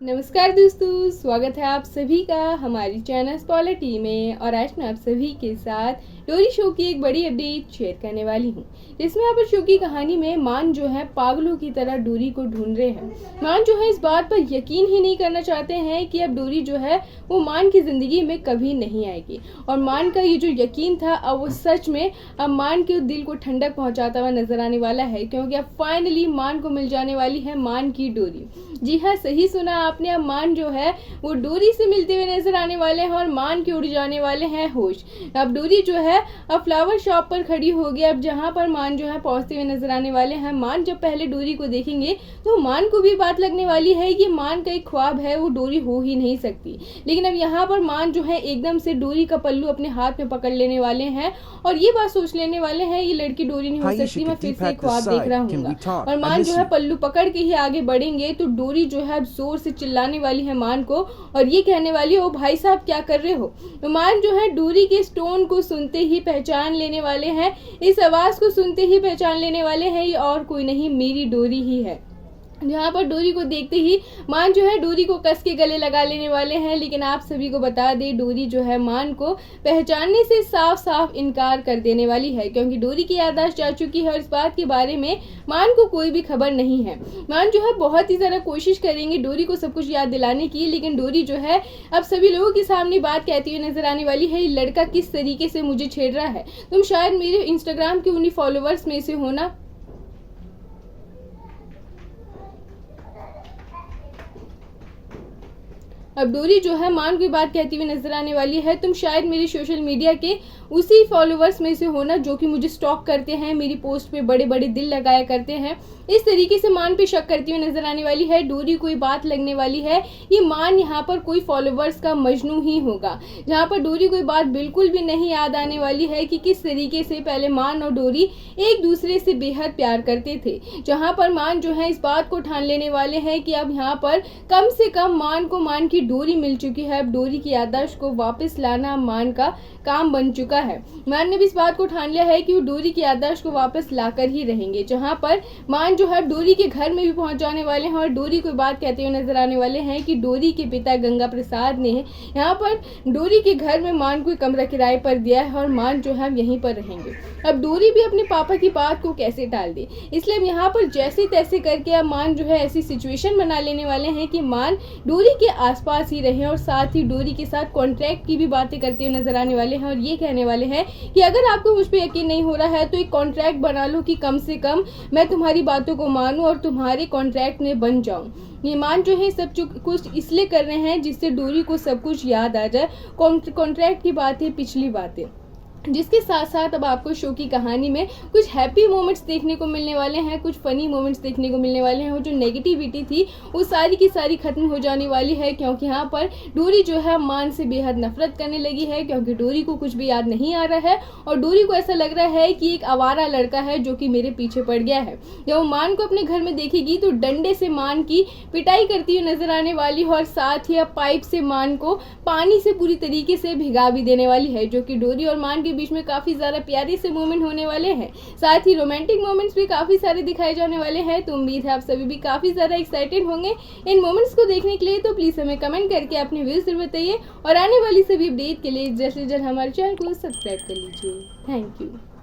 नमस्कार दोस्तों, स्वागत है आप सभी का हमारी चैनल स्पॉलर में। और आज मैं आप सभी के साथ डोरी शो की एक बड़ी अपडेट शेयर करने वाली हूँ, जिसमें यहाँ पर शो की कहानी में मान जो है पागलों की तरह डोरी को ढूंढ रहे हैं। मान जो है इस बात पर यकीन ही नहीं करना चाहते हैं कि अब डोरी जो है वो मान की जिंदगी में कभी नहीं आएगी। और मान का ये जो यकीन था अब वो सच में अब मान के दिल को ठंडक पहुंचाता हुआ नजर आने वाला है, क्योंकि अब फाइनली मान को मिल जाने वाली है मान की डोरी। जी हाँ, सही सुना आपने। अब मान जो है वो डोरी से मिलते हुए नजर आने वाले हैं और मान के उड़ जाने वाले हैं होश। अब डोरी जो है अब फ्लावर शॉप पर खड़ी होगी, अब जहां पर मान जो है पहुंचते हुए नजर आने वाले हैं। मान जब पहले डोरी को देखेंगे तो मान को भी बात लगने वाली है कि मान का एक ख्वाब है, वो डोरी हो ही नहीं सकती। लेकिन अब यहाँ पर मान जो है एकदम से डोरी का पल्लू अपने हाथ में पकड़ लेने वाले हैं और ये बात सोच लेने वाले हैं ये लड़की डोरी नहीं हो सकती, मैं फिर से ख्वाब देख रहा हूँ। और मान जो है पल्लू पकड़ के ही आगे बढ़ेंगे तो डोरी जो है अब जोर से चिल्लाने वाली है मान को और ये कहने वाली है, ओ भाई साहब क्या कर रहे हो। तो मान जो है डोरी के इस टोन को सुनते ही पहचान लेने वाले हैं, इस आवाज को सुनते ही पहचान लेने वाले हैं ये और कोई नहीं मेरी डोरी ही है। जहाँ पर डोरी को देखते ही मान जो है डोरी को कस के गले लगा लेने वाले हैं। लेकिन आप सभी को बता दें डोरी जो है मान को पहचानने से साफ साफ इनकार कर देने वाली है, क्योंकि डोरी की याददाश्त जा चुकी है और इस बात के बारे में मान को कोई भी खबर नहीं है। मान जो है बहुत ही ज़्यादा कोशिश करेंगे डोरी को सब कुछ याद दिलाने की, लेकिन डोरी जो है अब सभी लोगों के सामने बात कहती हुई नजर आने वाली है, ये लड़का किस तरीके से मुझे छेड़ रहा है। तुम शायद मेरे इंस्टाग्राम के उन्हीं फॉलोअर्स में से हो ना। अब डोरी जो है मान की बात कहती हुई नजर आने वाली है, तुम शायद मेरे सोशल मीडिया के उसी फॉलोअर्स में से हो ना जो कि मुझे स्टॉक करते हैं, मेरी पोस्ट पे बड़े बड़े दिल लगाया करते हैं। इस तरीके से मान पे शक करती हुई नजर आने वाली है। डोरी को बात लगने वाली है ये मान यहाँ पर कोई फॉलोअर्स का मजनू ही होगा, जहाँ पर डोरी को बात बिल्कुल भी नहीं याद आने वाली है कि किस तरीके से पहले मान और डोरी एक दूसरे से बेहद प्यार करते थे। जहाँ पर मान जो है इस बात को ठान लेने वाले हैं कि अब यहाँ पर कम से कम मान को मान की डोरी मिल चुकी है। अब डोरी की याददाश्त को वापस लाना मान का काम बन चुका है। मान ने भी इस बात को ठान लिया है कि वो डोरी की याददाश्त को वापस लाकर ही रहेंगे। जहां पर मान जो है डोरी के घर में भी पहुंच जाने वाले हैं और डोरी को बात कहते हुए नजर आने वाले हैं कि डोरी के पिता गंगा प्रसाद ने यहाँ पर डोरी के घर में मान को कमरा किराए पर दिया है और मान जो है यहीं पर रहेंगे। अब डोरी भी अपने पापा की बात को कैसे टाल दे, इसलिए यहाँ पर जैसे तैसे करके अब मान जो है ऐसी सिचुएशन बना लेने वाले हैं कि मान डोरी के आसपास ही रहे और साथ ही डोरी के साथ कॉन्ट्रैक्ट की भी बातें करते हुए नजर आने वाले हैं और ये कहने वाले हैं कि अगर आपको मुझ पे यकीन नहीं हो रहा है तो एक कॉन्ट्रैक्ट बना लो कि कम से कम मैं तुम्हारी बातों को मानूं और तुम्हारे कॉन्ट्रैक्ट में बन जाऊं। ये मान जो है सब कुछ इसलिए कर रहे हैं जिससे डोरी को सब कुछ याद आ जाए, कॉन्ट्रैक्ट की बातें, पिछली बातें। जिसके साथ साथ अब आपको शो की कहानी में कुछ हैप्पी मोमेंट्स देखने को मिलने वाले हैं, कुछ फनी मोमेंट्स देखने को मिलने वाले हैं और जो नेगेटिविटी थी वो सारी की सारी खत्म हो जाने वाली है, क्योंकि यहाँ पर डोरी जो है मान से बेहद नफरत करने लगी है, क्योंकि डोरी को कुछ भी याद नहीं आ रहा है और डोरी को ऐसा लग रहा है कि एक आवारा लड़का है जो कि मेरे पीछे पड़ गया है। जब वो मान को अपने घर में देखेगी तो डंडे से मान की पिटाई करती हुई नजर आने वाली है और साथ ही अब पाइप से मान को पानी से पूरी तरीके से भिगा भी देने वाली है, जो कि डोरी और मान के बीच में काफी ज्यादा प्यारे से मोमेंट होने वाले हैं। साथ ही रोमांटिक मोमेंट्स भी काफी सारे दिखाए जाने वाले हैं। तो उम्मीद है आप सभी भी काफी ज्यादा एक्साइटेड होंगे इन मोमेंट्स को देखने के लिए। तो प्लीज हमें कमेंट करके अपने व्यूज जरूर बताइए और आने वाली सभी अपडेट के लिए जल्द से जल्द हमारे चैनल को सब्सक्राइब कर लीजिए। Thank you.